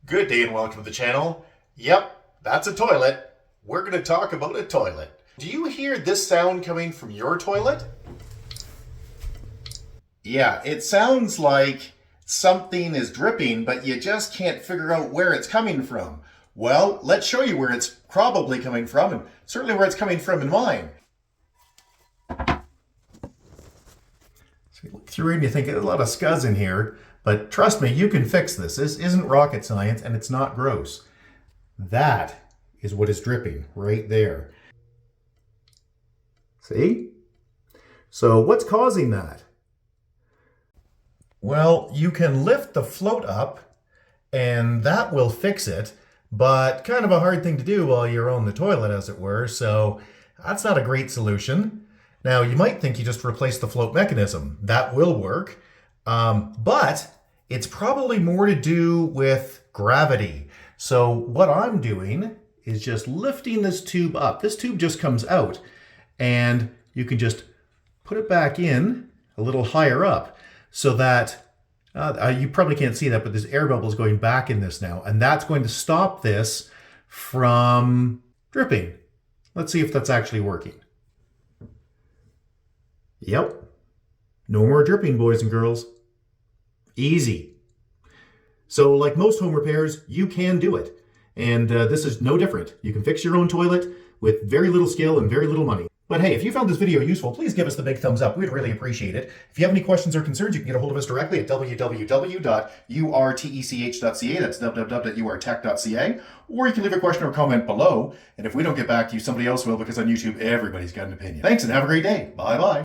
Good day and welcome to the channel. Yep, that's a toilet. We're going to talk about a toilet. Do you hear this sound coming from your toilet? Yeah, it sounds like something is dripping, but you just can't figure out where it's coming from. Well, let's show you where it's probably coming from, and certainly where it's coming from in mine. So you look through it and you think there's a lot of scuzz in here. But trust me, you can fix this. This isn't rocket science and it's not gross. That is what is dripping right there. See? So what's causing that? Well, you can lift the float up and that will fix it, but kind of a hard thing to do while you're on the toilet, as it were, so that's not a great solution. Now, you might think you just replace the float mechanism. That will work, but it's probably more to do with gravity. So what I'm doing is just lifting this tube up. This tube just comes out and you can just put it back in a little higher up so that you probably can't see that, but there's air bubbles going back in this now, and that's going to stop this from dripping. Let's see if that's actually working. Yep. No more dripping, boys and girls. Easy. So like most home repairs, you can do it. And this is no different. You can fix your own toilet with very little skill and very little money. But hey, if you found this video useful, please give us the big thumbs up. We'd really appreciate it. If you have any questions or concerns, you can get a hold of us directly at www.urtech.ca. That's www.urtech.ca. Or you can leave a question or comment below. And if we don't get back to you, somebody else will, because on YouTube, everybody's got an opinion. Thanks and have a great day. Bye-bye.